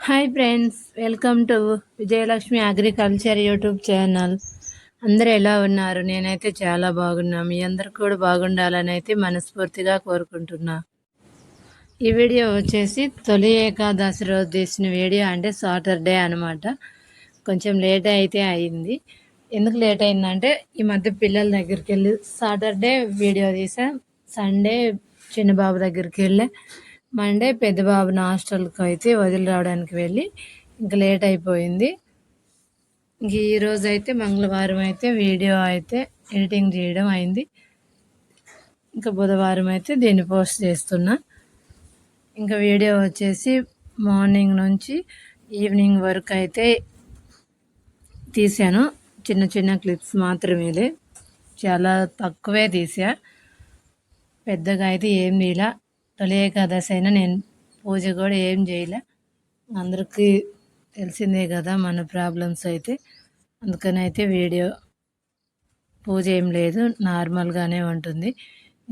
Hi friends, welcome to Vijayalakshmi agriculture YouTube channel. అందరూ ఎలా ఉన్నారు? నేనైతే చాలా బాగున్నా. మీ అందరు కూడా బాగుండాలని అయితే మనస్ఫూర్తిగా కోరుకుంటున్నా. ఈ వీడియో వచ్చేసి తొలి ఏకాదశి రోజు తీసిన వీడియో, అంటే సాటర్డే అనమాట. కొంచెం లేట్ అయితే అయింది. ఎందుకు లేట్ అయిందంటే ఈ మధ్య పిల్లల దగ్గరికి వెళ్ళి సాటర్డే వీడియో తీసా, సండే చిన్నబాబు దగ్గరికి వెళ్ళి, మండే పెద్ద బాబుని హాస్టల్కి అయితే వదిలి రావడానికి వెళ్ళి ఇంకా లేట్ అయిపోయింది. ఇంక ఈరోజు అయితే మంగళవారం అయితే వీడియో అయితే ఎడిటింగ్ చేయడం అయింది. ఇంకా బుధవారం అయితే దీన్ని పోస్ట్ చేస్తున్నా. ఇంకా వీడియో వచ్చేసి మార్నింగ్ నుంచి ఈవినింగ్ వరకు అయితే తీసాను. చిన్న చిన్న క్లిప్స్ మాత్రమేలే, చాలా తక్కువే తీసా. పెద్దగా అయితే ఏం తీయలే. తొలి ఏకాదశి అయినా నేను పూజ కూడా ఏం చేయలే. అందరికీ తెలిసిందే కదా మన ప్రాబ్లమ్స్ అయితే. అందుకని అయితే వీడియో పూజ ఏం లేదు, నార్మల్గానే ఉంటుంది.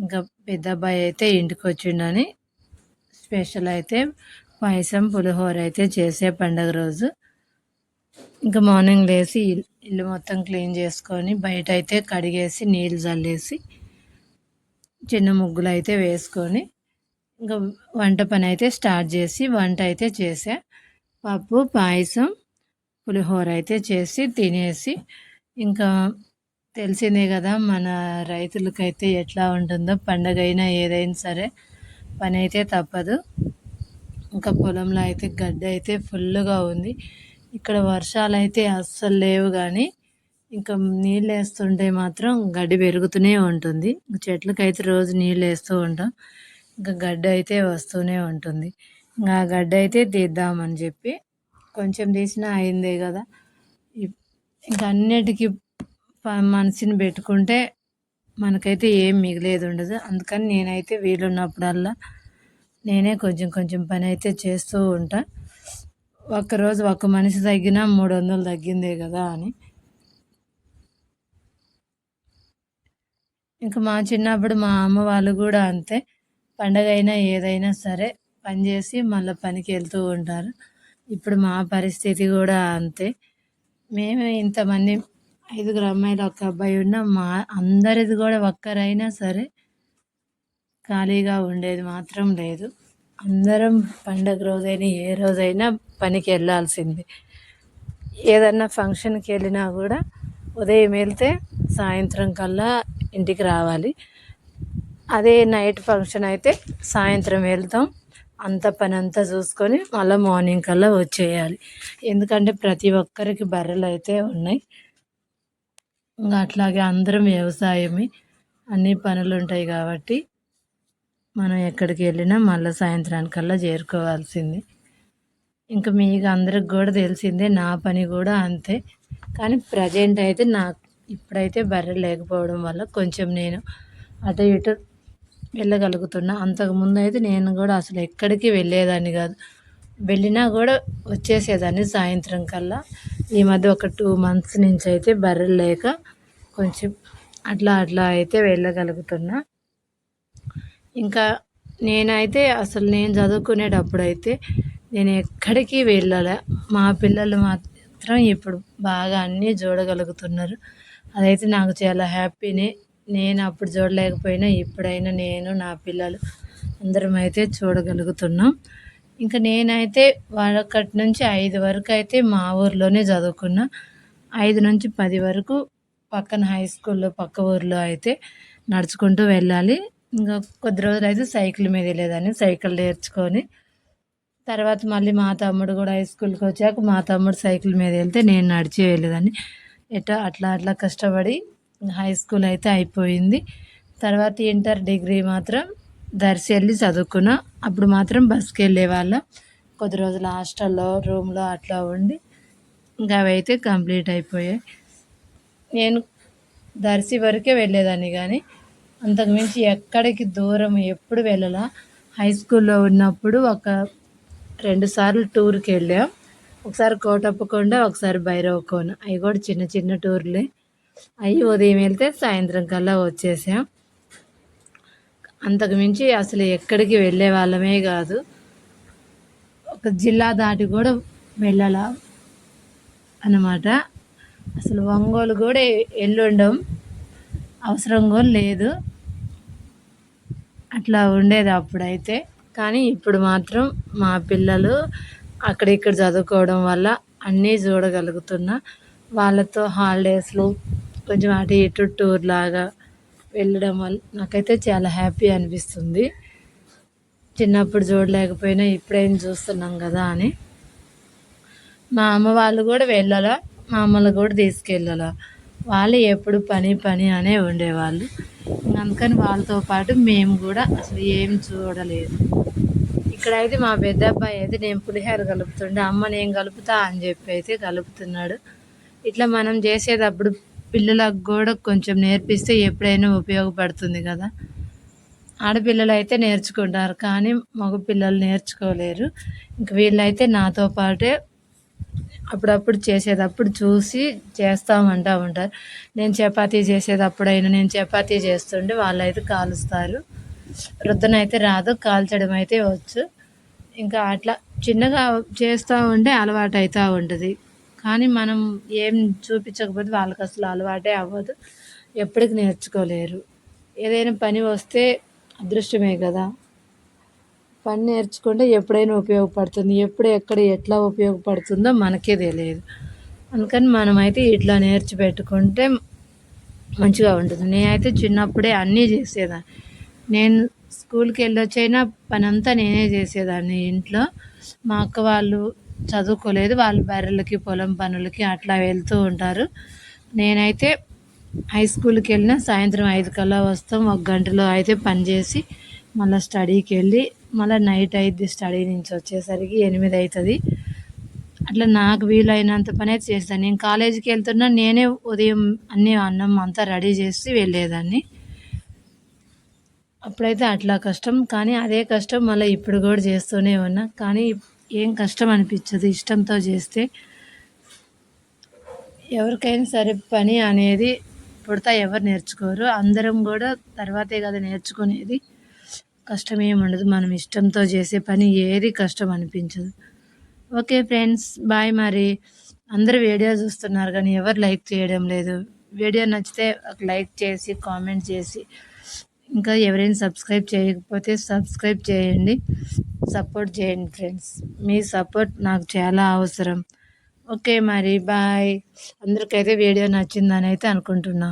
ఇంకా పెద్ద అబ్బాయి అయితే ఇంటికి వచ్చిండని స్పెషల్ అయితే పాయసం పులిహోర అయితే చేసే పండగ రోజు. ఇంకా మార్నింగ్ లేచి ఇల్లు మొత్తం క్లీన్ చేసుకొని బయట అయితే కడిగేసి నీళ్ళు చల్లేసి చిన్న ముగ్గులు అయితే వేసుకొని ఇంకా వంట పని అయితే స్టార్ట్ చేసి వంట అయితే చేసా. పప్పు పాయసం పులిహోర అయితే చేసి తినేసి, ఇంకా తెలిసిందే కదా మన రైతులకైతే ఎట్లా ఉంటుందో, పండగ అయినా ఏదైనా సరే పని అయితే తప్పదు. ఇంకా పొలంలో అయితే గడ్డి అయితే ఫుల్గా ఉంది. ఇక్కడ వర్షాలు అయితే అస్సలు లేవు, కానీ ఇంకా నీళ్ళు వేస్తుంటే మాత్రం గడ్డి పెరుగుతూనే ఉంటుంది. చెట్లకైతే రోజు నీళ్ళు వేస్తూ ఉంటాం, ఇంకా గడ్డి అయితే వస్తూనే ఉంటుంది. ఇంకా ఆ గడ్డి అయితే తీద్దామని చెప్పి కొంచెం తీసినా అయిందే కదా. ఇంకా అన్నిటికీ మనిషిని పెట్టుకుంటే మనకైతే ఏం మిగిలేదు ఉండదు. అందుకని నేనైతే వీలున్నప్పుడల్లా నేనే కొంచెం కొంచెం పని అయితే చేస్తూ ఉంటా. ఒక్కరోజు ఒక్క మనిషి తగ్గినా 300 తగ్గిందే కదా అని. ఇంకా మా చిన్నప్పుడు మా అమ్మ వాళ్ళు కూడా అంతే, పండగ అయినా ఏదైనా సరే పని చేసి మళ్ళీ పనికి వెళ్తూ ఉంటారు. ఇప్పుడు మా పరిస్థితి కూడా అంతే. మేము ఇంతమంది 5 అమ్మాయిలు ఒక అబ్బాయి ఉన్న మా అందరిది కూడా ఒక్కరైనా సరే ఖాళీగా ఉండేది మాత్రం లేదు. అందరం పండగ రోజైనా ఏ రోజైనా పనికి వెళ్ళాల్సిందే. ఏదన్నా ఫంక్షన్కి వెళ్ళినా కూడా ఉదయం వెళ్తే సాయంత్రం కల్లా ఇంటికి రావాలి. అదే నైట్ ఫంక్షన్ అయితే సాయంత్రం వెళ్తాం, అంత పని అంతా చూసుకొని మళ్ళీ మార్నింగ్ కల్లా వచ్చేయాలి. ఎందుకంటే ప్రతి ఒక్కరికి బర్రెలు అయితే ఉన్నాయి. ఇంకా అట్లాగే అందరం వ్యవసాయమే, అన్ని పనులు ఉంటాయి కాబట్టి మనం ఎక్కడికి వెళ్ళినా మళ్ళీ సాయంత్రానికల్లా చేరుకోవాల్సింది. ఇంకా మీకు అందరికి కూడా తెలిసిందే, నా పని కూడా అంతే. కానీ ప్రజెంట్ అయితే నాకు ఇప్పుడైతే బర్రె లేకపోవడం వల్ల కొంచెం నేను అటు ఇటు వెళ్ళగలుగుతున్నా. అంతకుముందు అయితే నేను కూడా అసలు ఎక్కడికి వెళ్ళేదాన్ని కాదు, వెళ్ళినా కూడా వచ్చేసేదాన్ని సాయంత్రం కల్లా. ఈ మధ్య ఒక 2 months నుంచి అయితే బర్రెలు లేక కొంచెం అట్లా అట్లా అయితే వెళ్ళగలుగుతున్నా. ఇంకా నేనైతే అసలు నేను చదువుకునేటప్పుడు అయితే నేను ఎక్కడికి వెళ్ళలే. మా పిల్లలు మాత్రం ఇప్పుడు బాగా అన్నీ చూడగలుగుతున్నారు. అదైతే నాకు చాలా హ్యాపీనే. నేను అప్పుడు చూడలేకపోయినా ఇప్పుడైనా నేను నా పిల్లలు అందరం అయితే చూడగలుగుతున్నాం. ఇంకా నేనైతే 1 నుంచి 5 వరకు అయితే మా ఊర్లోనే చదువుకున్నా. 5 నుంచి 10 వరకు పక్కన హై స్కూల్లో పక్క ఊర్లో అయితే నడుచుకుంటూ వెళ్ళాలి. ఇంకా కొద్ది రోజులు అయితే సైకిల్ మీద వెళ్ళేదాన్ని. సైకిల్ నేర్చుకొని తర్వాత మళ్ళీ మా తమ్ముడు కూడా హై స్కూల్కి వచ్చాక మా తమ్ముడు సైకిల్ మీద వెళ్తే నేను నడిచి వెళ్ళేదాన్ని. అట్లా అట్లా కష్టపడి హై స్కూల్ అయితే అయిపోయింది. తర్వాత ఇంటర్ డిగ్రీ మాత్రం దర్శి వెళ్ళి చదువుకున్నా. అప్పుడు మాత్రం బస్కి వెళ్ళేవాళ్ళం. కొద్ది రోజులు హాస్టల్లో రూమ్లో అట్లా ఉండి ఇంకా అవి అయితే కంప్లీట్ అయిపోయాయి. నేను దర్శి వరకే వెళ్ళేదాన్ని, కానీ అంతకుమించి ఎక్కడికి దూరం ఎప్పుడు వెళ్ళలా. హై స్కూల్లో ఉన్నప్పుడు ఒక 2 సార్లు టూర్కి వెళ్ళాం. ఒకసారి కోటప్పకొండ, ఒకసారి భైరవకోన. అవి కూడా చిన్న చిన్న టూర్లే. అవి ఉదయం వెళ్తే సాయంత్రం కల్లా వచ్చేసాం. అంతకుమించి అసలు ఎక్కడికి వెళ్ళే వాళ్ళమే కాదు. ఒక జిల్లా దాటి కూడా వెళ్ళాల అన్నమాట. అసలు ఒంగోలు కూడా ఎల్లుండం అవసరం కూడా లేదు, అట్లా ఉండేది అప్పుడైతే. కానీ ఇప్పుడు మాత్రం మా పిల్లలు అక్కడిక్కడ చదువుకోవడం వల్ల అన్నీ చూడగలుగుతున్నా. వాళ్ళతో హాలిడేస్లో కొంచెం అటు ఇటు టూర్ లాగా వెళ్ళడం వల్ల నాకైతే చాలా హ్యాపీ అనిపిస్తుంది. చిన్నప్పుడు చూడలేకపోయినా ఇప్పుడేం చూస్తున్నాం కదా అని. మా అమ్మ వాళ్ళు కూడా వెళ్ళాలా, మా అమ్మలు కూడా తీసుకెళ్ళాలా. వాళ్ళు ఎప్పుడు పని పని అనే ఉండేవాళ్ళు. అందుకని వాళ్ళతో పాటు మేము కూడా అసలు ఏం చూడలేదు. ఇక్కడైతే మా పెద్ద అబ్బాయి అయితే నేను పులిహోర కలుపుతుండే, అమ్మ నేను కలుపుతా అని చెప్పి అయితే కలుపుతున్నాడు. ఇట్లా మనం చేసేటప్పుడు పిల్లలకు కూడా కొంచెం నేర్పిస్తే ఎప్పుడైనా ఉపయోగపడుతుంది కదా. ఆడపిల్లలు అయితే నేర్చుకుంటారు, కానీ మగ పిల్లలు నేర్చుకోలేరు. ఇంక వీళ్ళైతే నాతో పాటే అప్పుడప్పుడు చేసేటప్పుడు చూసి చేస్తామంటూ ఉంటారు. నేను చపాతీ చేసేటప్పుడైనా నేను చపాతీ చేస్తుంటే వాళ్ళైతే కాలుస్తారు. రుద్దనైతే రాదు, కాల్చడం అయితే వచ్చు. ఇంకా అట్లా చిన్నగా చేస్తూ ఉంటే అలవాటు అవుతూ ఉంటుంది. కానీ మనం ఏం చూపించకపోతే వాళ్ళకి అసలు అలవాటే అవ్వదు, ఎప్పటికి నేర్చుకోలేరు. ఏదైనా పని వస్తే అదృష్టమే కదా. పని నేర్చుకుంటే ఎప్పుడైనా ఉపయోగపడుతుంది, ఎప్పుడు ఎక్కడ ఎట్లా ఉపయోగపడుతుందో మనకే తెలియదు. అందుకని మనమైతే ఇట్లా నేర్చిపెట్టుకుంటే మంచిగా ఉంటుంది. నేనైతే చిన్నప్పుడే అన్నీ చేసేదాన్ని. నేను స్కూల్కి వెళ్ళొచ్చైనా పని అంతా నేనే చేసేదాన్ని ఇంట్లో. మా అక్క వాళ్ళు చదువుకోలేదు, వాళ్ళు బర్రెలకి పొలం పనులకి అట్లా వెళ్తూ ఉంటారు. నేనైతే హై స్కూల్కి వెళ్ళినా సాయంత్రం 5 కల్లా వస్తాం. 1 గంటలో అయితే పని చేసి మళ్ళీ స్టడీకి వెళ్ళి మళ్ళీ నైట్ అయిద్ది. స్టడీ నుంచి వచ్చేసరికి 8 అవుతుంది. అట్లా నాకు వీలైనంత పని అయితే చేస్తాను. నేను కాలేజీకి వెళ్తున్నా, నేనే ఉదయం అన్నీ అన్నం అంతా రెడీ చేసి వెళ్ళేదాన్ని. అప్పుడైతే అట్లా కష్టం, కానీ అదే కష్టం మళ్ళీ ఇప్పుడు కూడా చేస్తూనే ఉన్నా. కానీ ఏం కష్టం అనిపించదు ఇష్టంతో చేస్తే. ఎవరికైనా సరే పని అనేది పుడతా ఎవరు నేర్చుకోరు, అందరం కూడా తర్వాతే కదా నేర్చుకునేది. కష్టం ఏమి ఉండదు, మనం ఇష్టంతో చేసే పని ఏది కష్టం అనిపించదు. Okay friends, bye. మరి అందరూ వీడియో చూస్తున్నారు కానీ ఎవరు లైక్ చేయడం లేదు. వీడియో నచ్చితే ఒక లైక్ చేసి కామెంట్ చేసి, ఇంకా ఎవరైనా సబ్స్క్రైబ్ చేయకపోతే సబ్స్క్రైబ్ చేయండి, సపోర్ట్ చేయండి ఫ్రెండ్స్. మీ సపోర్ట్ నాకు చాలా అవసరం. ఓకే మరి బాయ్. అందరికైతే వీడియో నచ్చిందని అయితే అనుకుంటున్నా.